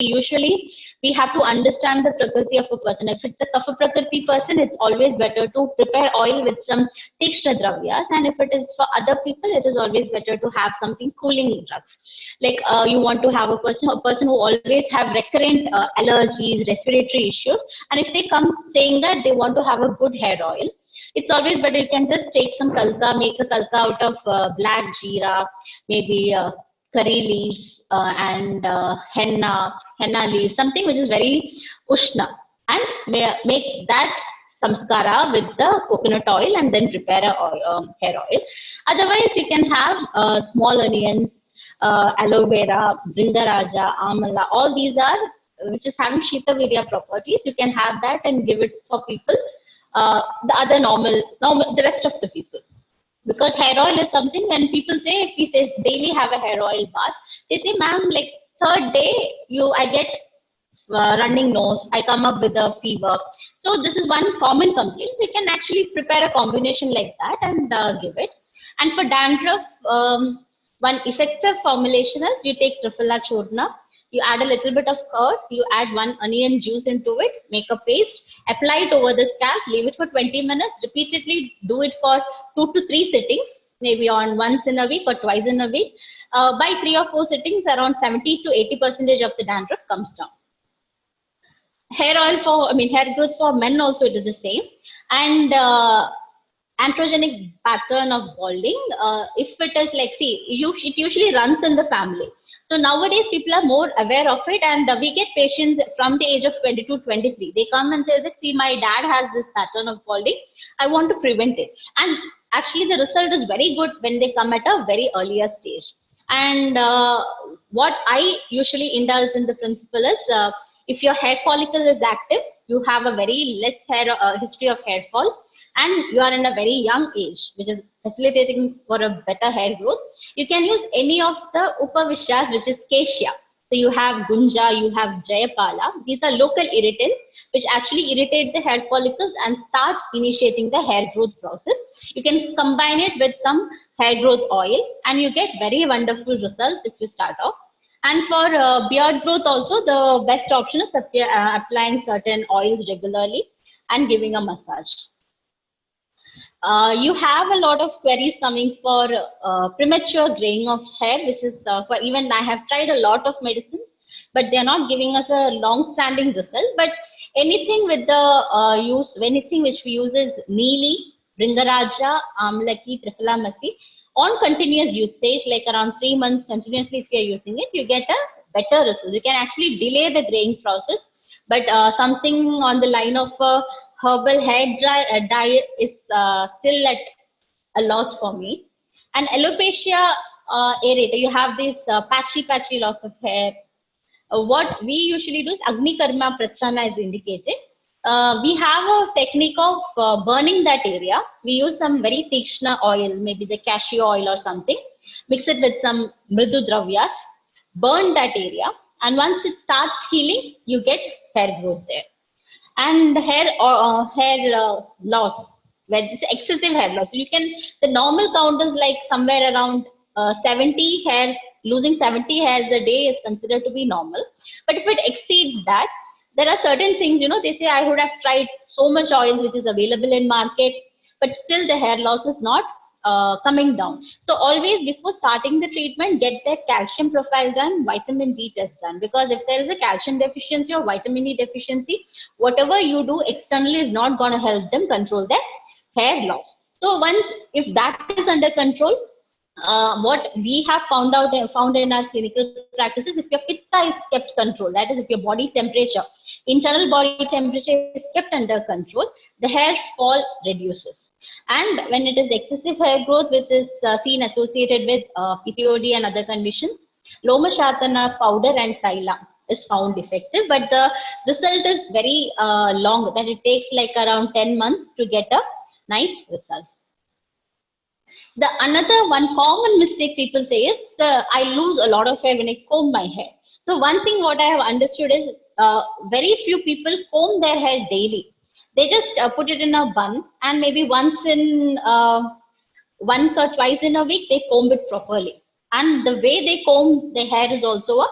usually we have to understand the prakriti of a person. If it's a kapha prakriti person, it's always better to prepare oil with some tikshna dravyas, and if it is for other people, it is always better to have something cooling drugs. Like you want to have a person who always have recurrent allergies, respiratory issues, and if they come saying that they want to have a good hair oil, it's always better you can just take some kalka, make a kalka out of black jeera, maybe curry leaves and henna leaves, something which is very ushna, and make that samskara with the coconut oil and then prepare a hair oil. Otherwise, you can have small onions, aloe vera, bringaraja, amala, all these are which is having Shita Virya properties. You can have that and give it for people, the other normal, the rest of the people. Because hair oil is something when people say, if we say daily have a hair oil bath, they say, ma'am, like third day I get running nose, I come up with a fever. So this is one common complaint. So you can actually prepare a combination like that and give it. And for dandruff, one effective formulation is you take Triphala Churna, you add a little bit of curd, you add one onion juice into it, make a paste, apply it over the scalp, leave it for 20 minutes, repeatedly do it for 2 to 3 sittings, maybe on once in a week or twice in a week. By 3 or 4 sittings, around 70 to 80% of the dandruff comes down. Hair growth for men also it is the same. And androgenic pattern of balding, if it is like, see, it usually runs in the family. So nowadays people are more aware of it, and we get patients from the age of 22, 23. They come and say that, see, my dad has this pattern of balding, I want to prevent it. And actually the result is very good when they come at a very earlier stage. And what I usually indulge in the principle is, if your hair follicle is active, you have a very less history of hair fall, and you are in a very young age, which is facilitating for a better hair growth, you can use any of the Upavishas, which is Cassia. So you have Gunja, you have Jayapala. These are local irritants which actually irritate the hair follicles and start initiating the hair growth process. You can combine it with some hair growth oil and you get very wonderful results if you start off. And for beard growth also, the best option is applying certain oils regularly and giving a massage. You have a lot of queries coming for premature graying of hair, which is for even I have tried a lot of medicines, but they are not giving us a long-standing result. But anything with the anything which we use is Neeli, Bringaraja, Amlaki, Trifalamasi, on continuous usage, like around 3 months continuously, if you are using it, you get a better result. You can actually delay the graying process, but something on the line of herbal hair dye is still at a loss for me. And alopecia areata, you have this patchy loss of hair. What we usually do is Agni Karma Prachana is indicated. We have a technique of burning that area. We use some very tikshna oil, maybe the cashew oil or something, mix it with some mridu dravyas, burn that area, and once it starts healing, you get hair growth there. And hair loss, where it's excessive hair loss. You can, the normal count is like somewhere around 70 hairs. Losing 70 hairs a day is considered to be normal. But if it exceeds that, there are certain things, they say I would have tried so much oil which is available in market, but still the hair loss is not coming down. So always before starting the treatment, get that calcium profile done, vitamin D test done, because if there is a calcium deficiency or vitamin D deficiency, whatever you do externally is not going to help them control their hair loss. So once, if that is under control, what we have found in our clinical practices, if your pitta is kept control, that is if your body temperature, internal body temperature is kept under control, the hair fall reduces. And when it is excessive hair growth, which is seen associated with PCOD and other conditions, Loma Shatana powder and Taila is found effective, but the result is very long, that it takes like around 10 months to get a nice result. The another one common mistake people say is I lose a lot of hair when I comb my hair. So one thing what I have understood is very few people comb their hair daily. They just put it in a bun and maybe once or twice in a week they comb it properly. And the way they comb their hair is also a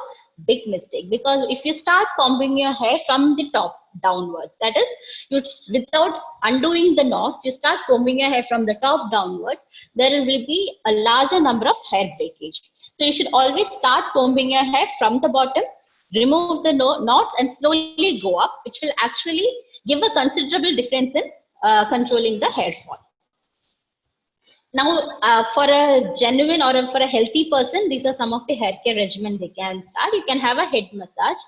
big mistake, because if you start combing your hair from the top downwards, that is, you without undoing the knots, you start combing your hair from the top downwards, there will be a larger number of hair breakage. So you should always start combing your hair from the bottom, remove the knots, and slowly go up, which will actually give a considerable difference in controlling the hair fall. Now, for a genuine or for a healthy person, these are some of the hair care regimen they can start. You can have a head massage.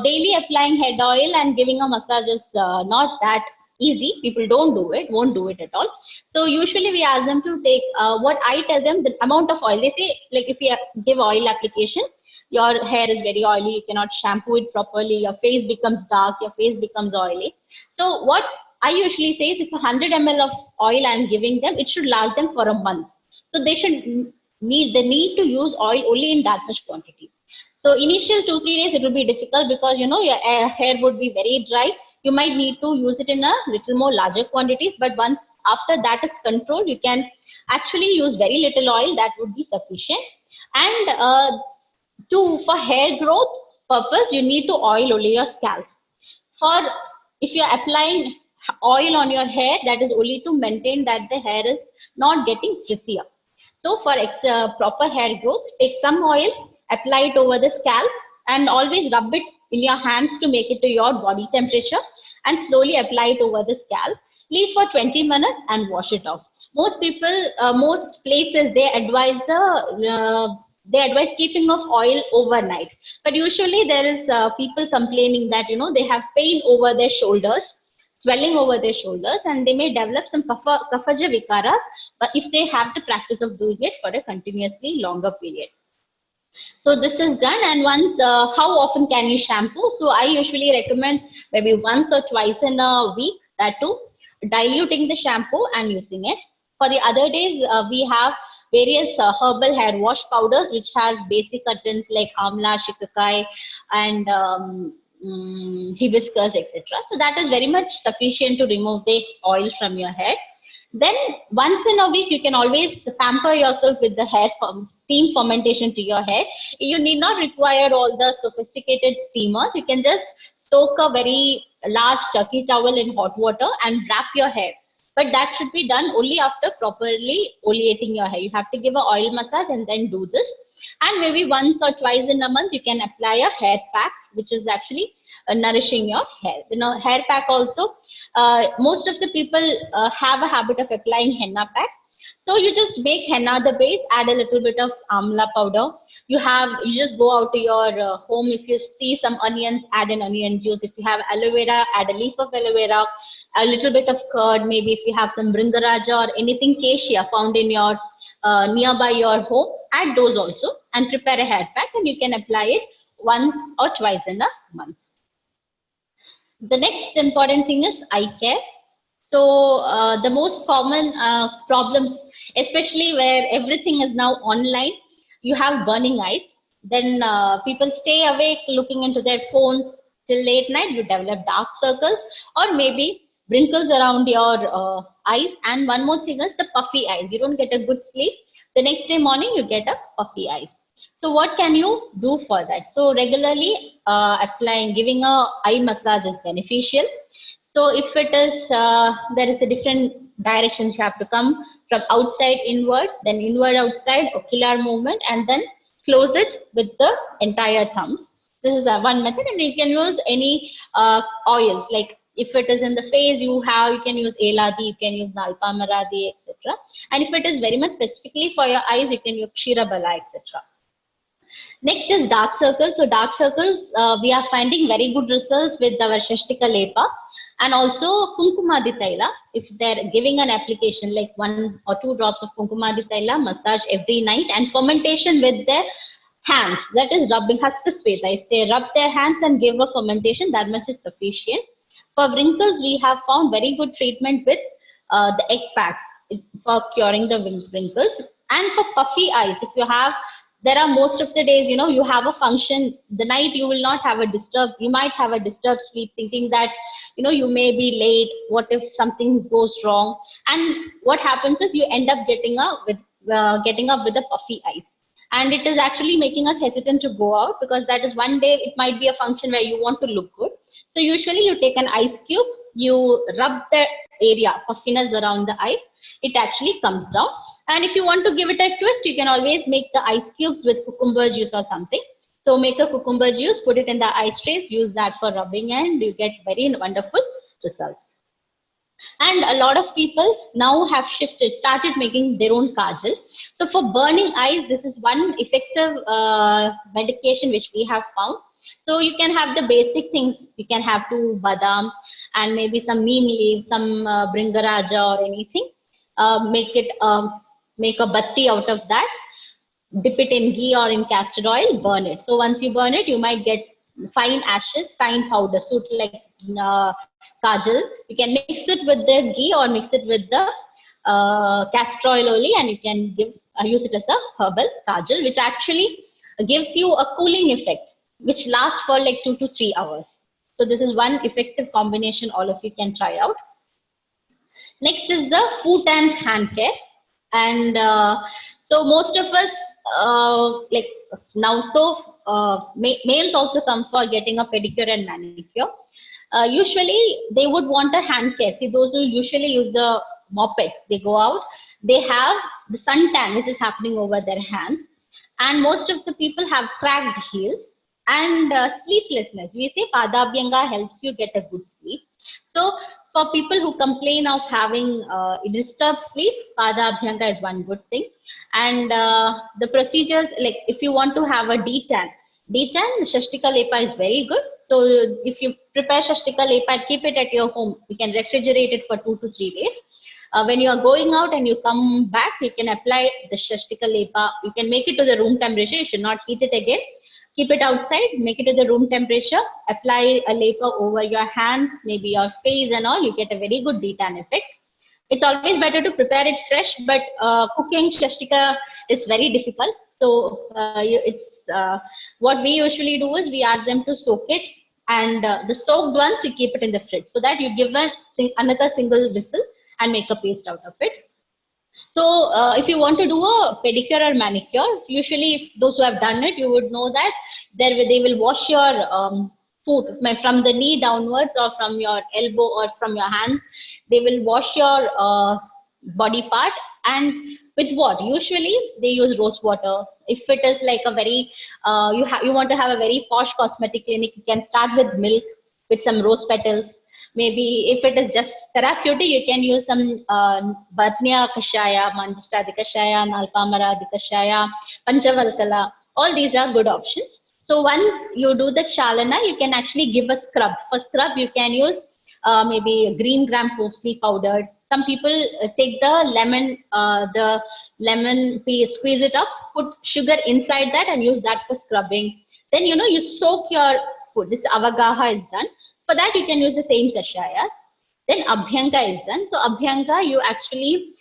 Daily applying head oil and giving a massage is not that easy. People won't do it at all. So usually we ask them to take what I tell them, the amount of oil. They say, like, if you give oil application, your hair is very oily, you cannot shampoo it properly, your face becomes dark, your face becomes oily. So what I usually say is, if 100 ml of oil I'm giving them, it should last them for a month. So they need to use oil only in that much quantity. So initial 2-3 days it will be difficult, because your hair would be very dry. You might need to use it in a little more larger quantities, but once after that is controlled, you can actually use very little oil, that would be sufficient. And for hair growth purpose, you need to oil only your scalp. For if you are applying oil on your hair, that is only to maintain that the hair is not getting frizzier. So for proper hair growth, take some oil, apply it over the scalp, and always rub it in your hands to make it to your body temperature, and slowly apply it over the scalp. Leave for 20 minutes and wash it off. Most places, they advise keeping of oil overnight, but usually there is people complaining that they have pain over their shoulders, swelling over their shoulders, and they may develop some kaphaja vikaras, but if they have the practice of doing it for a continuously longer period. So this is done. And once, how often can you shampoo? So I usually recommend maybe once or twice in a week, that too, diluting the shampoo and using it. For the other days, we have various herbal hair wash powders, which has basic curtains like amla, shikakai, and hibiscus, etc. So that is very much sufficient to remove the oil from your hair. Then once in a week, you can always pamper yourself with the hair steam fermentation to your hair. You need not require all the sophisticated steamers. You can just soak a very large turkey towel in hot water and wrap your hair. But that should be done only after properly oleating your hair. You have to give an oil massage and then do this. And maybe once or twice in a month, you can apply a hair pack, which is actually nourishing your hair. Hair pack also, most of the people have a habit of applying henna pack. So you just make henna the base, add a little bit of amla powder. You just go out to your home. If you see some onions, add an onion juice. If you have aloe vera, add a leaf of aloe vera, a little bit of curd. Maybe if you have some bringaraja or anything cassia found in your nearby your home, add those also and prepare a hair pack, and you can apply it once or twice in a month. The next important thing is eye care. So the most common problems, especially where everything is now online, you have burning eyes. Then people stay awake looking into their phones till late night. You develop dark circles or maybe wrinkles around your eyes. And one more thing is the puffy eyes. You don't get a good sleep. The next day morning, you get a puffy eyes. So what can you do for that? So regularly giving a eye massage is beneficial. So if it is, there is a different directions you have to come from outside inward, then inward outside, ocular movement, and then close it with the entire thumbs. This is one method, and you can use any oils. Like if it is in the face, you can use Eladi, you can use Nalpamaradi, etc. And if it is very much specifically for your eyes, you can use Kshirabala, etc. Next is dark circles. So dark circles, we are finding very good results with our Shashtika Lepa and also Kumkumadi Taila. If they're giving an application like 1 or 2 drops of Kumkumadi Taila, massage every night, and fermentation with their hands, that is rubbing Hastasveta. If they rub their hands and give a fermentation, that much is sufficient. For wrinkles, we have found very good treatment with the egg packs for curing the wrinkles. And for puffy eyes, if you have, there are most of the days, you have a function, the night you will not have you might have a disturbed sleep, thinking that, you may be late, what if something goes wrong? And what happens is you end up getting up with a puffy eyes. and it is actually making us hesitant to go out, because that is one day it might be a function where you want to look good. So usually you take an ice cube, you rub the area, puffiness around the ice, it actually comes down. And if you want to give it a twist, you can always make the ice cubes with cucumber juice or something. So make a cucumber juice, put it in the ice trays, use that for rubbing, and you get very wonderful results. And a lot of people now have started making their own kajal. So for burning eyes, this is one effective medication which we have found. So you can have the basic things. You can have two badam and maybe some neem leaves, some bringaraja or anything. Make a batti out of that. Dip it in ghee or in castor oil, burn it. So once you burn it, you might get fine ashes, fine powder, suit like kajal. You can mix it with the ghee or mix it with the castor oil only, and you can use it as a herbal kajal, which actually gives you a cooling effect, which lasts for like 2 to 3 hours. So this is one effective combination all of you can try out. Next is the foot and hand care. And so most of us, like now, males also come for getting a pedicure and manicure. Usually they would want a hand care. See, those who usually use the mopeds, they go out, they have the suntan which is happening over their hands, and most of the people have cracked heels and sleeplessness. We say Padabhyanga helps you get a good sleep. So for people who complain of having disturbed sleep, Padabhyanga is one good thing. And the procedures, like if you want to have a detan, Shashtika Lepa is very good. So if you prepare Shashtika Lepa, keep it at your home. You can refrigerate it for 2 to 3 days. When you are going out and you come back, you can apply the Shashtika Lepa. You can make it to the room temperature. You should not heat it again. Keep it outside, make it to the room temperature, apply a Lepa over your hands, maybe your face and all. You get a very good detan effect. It's always better to prepare it fresh, but cooking Shashtika is very difficult. So what we usually do is we ask them to soak it, and the soaked ones we keep it in the fridge, so that you give another single whistle and make a paste out of it. So if you want to do a pedicure or manicure, usually those who have done it, you would know that they will wash your foot from the knee downwards, or from your elbow, or from your hand. They will wash your body part, and with what? Usually they use rose water. If it is like a very you want to have a very posh cosmetic clinic, you can start with milk with some rose petals. Maybe if it is just therapeutic, you can use some Batnya Kashaya, Manjushtadi Kashaya, Nalpamaradi Kashaya, Panchavalkala. All these are good options. So once you do the Chalana, you can actually give a scrub. For scrub, you can use maybe green gram parsley powdered. Some people take the lemon peel, squeeze it up, put sugar inside that, and use that for scrubbing. Then you soak your food. This Avagaha is done. For that, you can use the same kashayas. Then Abhyanga is done. So Abhyanga, you actually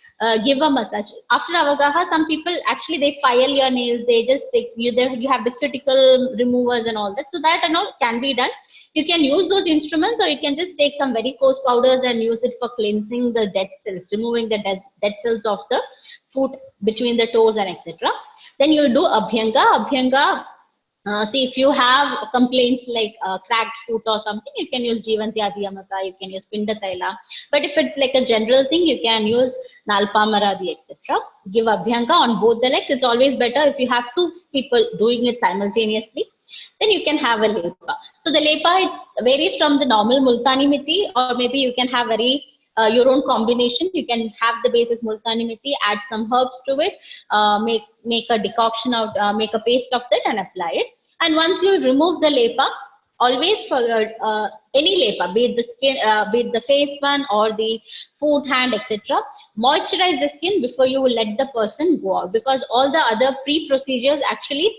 give a massage. After Avagaha, some people actually they file your nails. They just take you have the cuticle removers and all that. So that and all can be done. You can use those instruments, or you can just take some very coarse powders and use it for cleansing the dead cells, removing the dead cells of the foot between the toes and etc. Then you do Abhyanga. Abhyanga. See, if you have complaints like cracked foot or something, you can use Jivanti Adiyamata, you can use Pinda Taila. But if it's like a general thing, you can use Nalpamaradi, etc. Give Abhyanga on both the legs. It's always better if you have two people doing it simultaneously. Then you can have a Lepa. So the Lepa, it varies from the normal Multani Mitti, or maybe you can have your own combination. You can have the basis Multani Mitti, add some herbs to it, make a decoction out, make a paste of that and apply it. And once you remove the Lepa, always for any Lepa, be it the skin, be it the face one or the foot, hand, etc. Moisturize the skin before you let the person go out, because all the other pre-procedures actually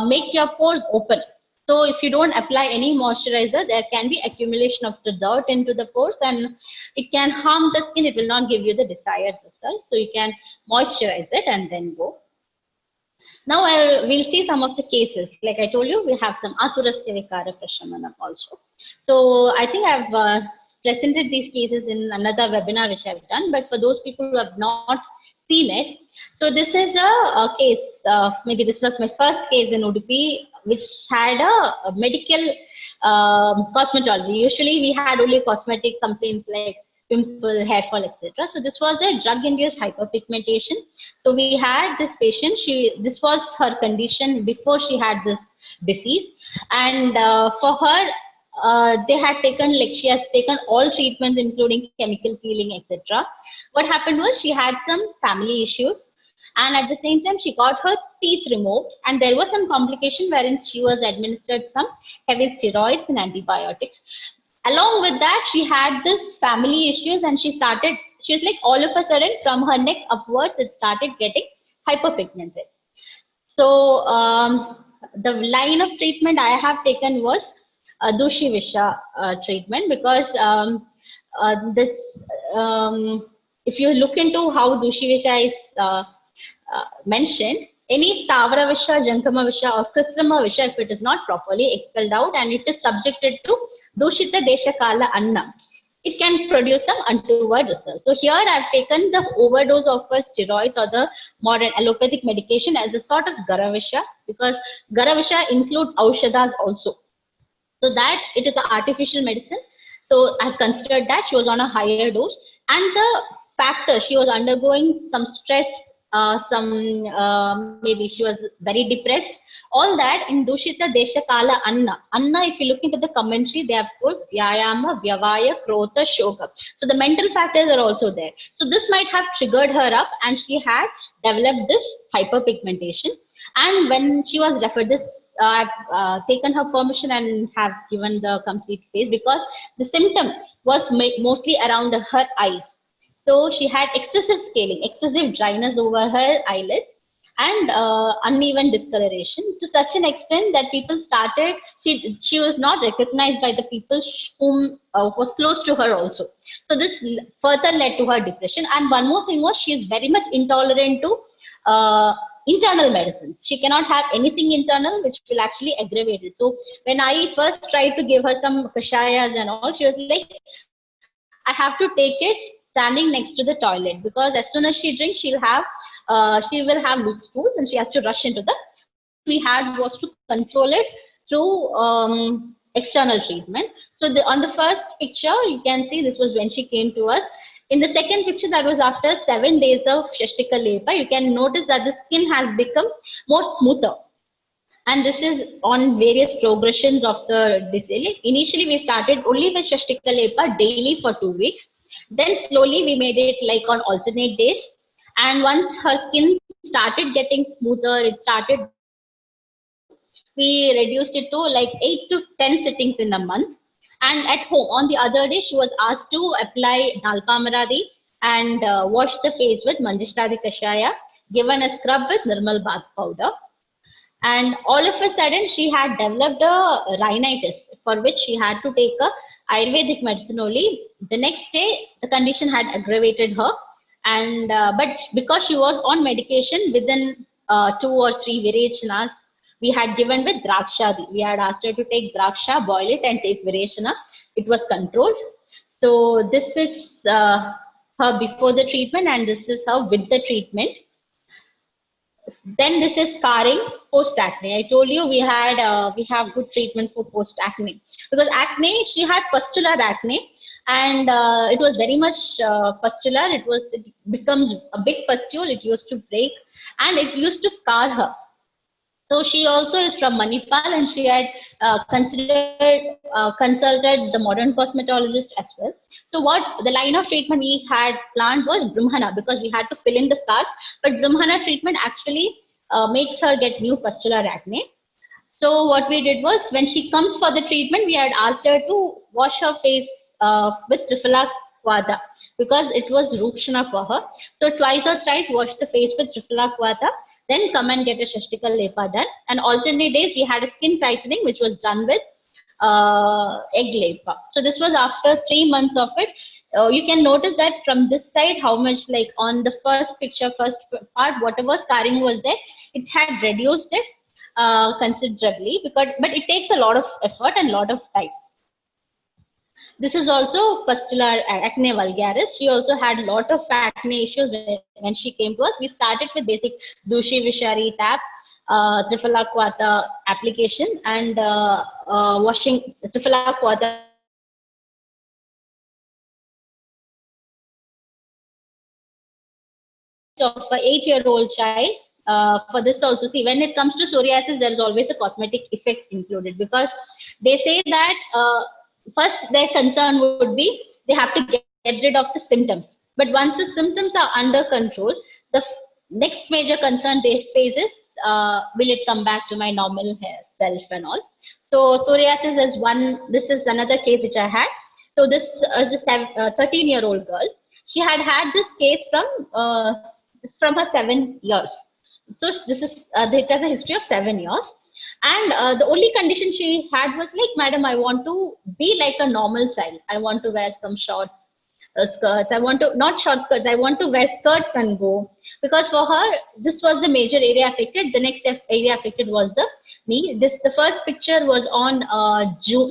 make your pores open. So if you don't apply any moisturizer, there can be accumulation of the dirt into the pores, and it can harm the skin. It will not give you the desired result. So you can moisturize it and then go. Now we'll see some of the cases. Like I told you, we have some Aturasya Vikara Prashamanam also. So I think I've presented these cases in another webinar which I've done, but for those people who have not seen it, So this is a case, maybe this was my first case in Udupi, which had a medical cosmetology. Usually we had only cosmetic complaints like pimple, hair fall, etc. So this was a drug-induced hyperpigmentation. So we had this patient, this was her condition before she had this disease. And for her, they had taken, like she has taken all treatments including chemical peeling, etc. What happened was she had some family issues, and at the same time she got her teeth removed, and there was some complication wherein she was administered some heavy steroids and antibiotics. Along with that, she had this family issues, and she was like all of a sudden from her neck upwards it started getting hyperpigmented. So the line of treatment I have taken was Dushi Visha treatment, because this if you look into how Dushi Visha is mentioned, any Stavra Visha, Jankama Visha or Kritrima Visha, if it is not properly expelled out and it is subjected to Dushita Desha Kala Anna, it can produce some untoward results. So here I've taken the overdose of steroids or the modern allopathic medication as a sort of Garavisha, because Garavisha includes Aushadas also. So that it is an artificial medicine. So I considered that she was on a higher dose, and the factor she was undergoing some stress, maybe she was very depressed. All that in Dushita Desha Kala Anna. Anna, if you look into the commentary, they have put Vyayama, Vyavaya, Krota, Shoka. So the mental factors are also there. So this might have triggered her up, and she had developed this hyperpigmentation. And when she was referred, this I've taken her permission and have given the complete face, because the symptom was mostly around her eyes. So she had excessive scaling, excessive dryness over her eyelids, and uneven discoloration to such an extent that people started, she was not recognized by the people whom was close to her also. So this further led to her depression. And one more thing was, she is very much intolerant to internal medicines. She cannot have anything internal which will actually aggravate it. So when I first tried to give her some kashayas and all, she was like, I have to take it standing next to the toilet, because as soon as she drinks, she will have loose stools and she has to rush into the. What we had was to control it through external treatment. So on the first picture, you can see this was when she came to us. In the second picture, that was after 7 days of Shashtika Lepa, you can notice that the skin has become more smoother. And this is on various progressions of the disease. Initially, we started only with Shashtika Lepa daily for 2 weeks. Then slowly we made it like on alternate days. And once her skin started getting smoother, it started, we reduced it to like 8 to 10 sittings in a month. And at home, on the other day, she was asked to apply Nalpamaradi and wash the face with Manjishtadi Kashaya, given a scrub with Nirmal Bath powder. And all of a sudden, she had developed a rhinitis, for which she had to take a Ayurvedic medicine only. The next day, the condition had aggravated her. And but because she was on medication, within 2 or 3 Virechanas, we had given with Drakshadi. We had asked her to take Draksha, boil it and take Virechana. It was controlled. So this is her before the treatment, and this is her with the treatment. Then this is scarring post acne. I told you we have good treatment for post acne, because acne, she had pustular acne, and it was very much pustular. It becomes a big pustule. It used to break, and it used to scar her. So she also is from Manipal, and she had consulted the modern cosmetologist as well. So what the line of treatment we had planned was Brahmana, because we had to fill in the scars. But Brahmana treatment actually makes her get new pustular acne. So what we did was, when she comes for the treatment, we had asked her to wash her face with Triphala Kvada, because it was Rukshana for her. So twice or thrice wash the face with Triphala Kvada, then come and get a Shashtika Lepa done. And alternate days, we had a skin tightening, which was done with egg Lepa. So this was after 3 months of it. You can notice that from this side, how much, like on the first picture, first part, whatever scarring was there, it had reduced it considerably, but it takes a lot of effort and a lot of time. This is also pustular acne vulgaris. She also had a lot of acne issues when she came to us. We started with basic Dushi Vishari tap, Triphala Quata application, and washing Triphala Quata of an 8-year-old child. For this also, see, when it comes to psoriasis, there is always a cosmetic effect included, because they say that first their concern would be they have to get rid of the symptoms. But once the symptoms are under control, the next major concern they face is, will it come back to my normal hair self and all. So psoriasis is one. This is another case which I had. So this is a 13-year-old girl. She had had this case from her 7 years. So this is it has a history of 7 years, and the only condition she had was like, "Madam, I want to be like a normal child. I want to wear some shorts, skirts. I want to not short skirts. I want to wear skirts and go." Because for her, this was the major area affected. The next area affected was the knee. The first picture was on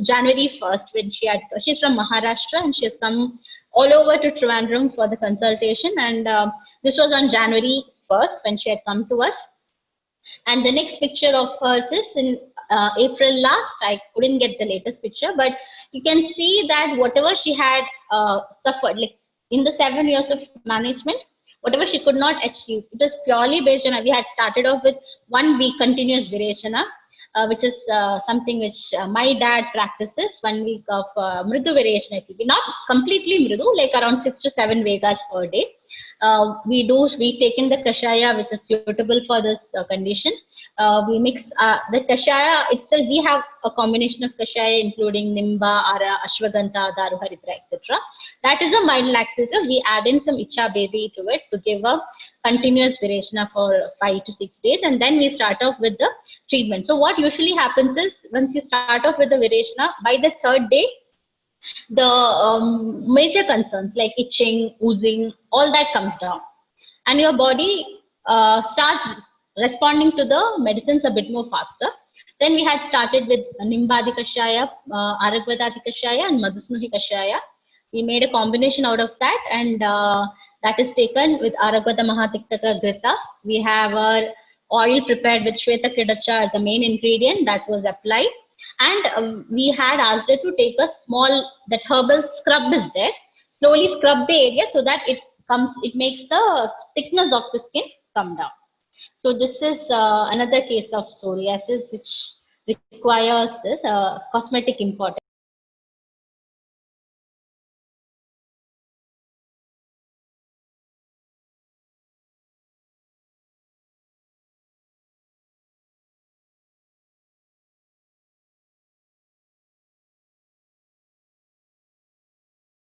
January 1st, when she's from Maharashtra, and she has come all over to Trivandrum for the consultation. And this was on January 1st when she had come to us. And the next picture of hers is in April last. I couldn't get the latest picture, but you can see that whatever she had suffered, like in the 7 years of management, whatever she could not achieve, it was purely based on, we had started off with 1 week continuous Virechana, which is something which my dad practices, 1 week of Mridu Virechana. Not completely Mridu, like around 6 to 7 Vegas per day. We take in the kashaya, which is suitable for this condition. We mix the kashaya itself. We have a combination of kashaya including nimba, ara, ashwagandha, daru haritra, etc. That is a mild laxative. We add in some icha baby to it to give a continuous virechana for 5 to 6 days, and then we start off with the treatment. So what usually happens is, once you start off with the virechana, by the third day, the major concerns like itching, oozing, all that comes down, and your body starts responding to the medicines a bit more faster. Then we had started with Nimbadi Kashaya, Aragvadati Kashaya, and Madhusnuhi Kashaya. We made a combination out of that, and that is taken with Aragvada Mahatiktaka Grita. We have our oil prepared with Shweta Kidacha as a main ingredient that was applied. And we had asked her to take a small, that herbal scrub is there, slowly scrub the area so that it makes the thickness of the skin come down. So this is another case of psoriasis which requires this cosmetic importance.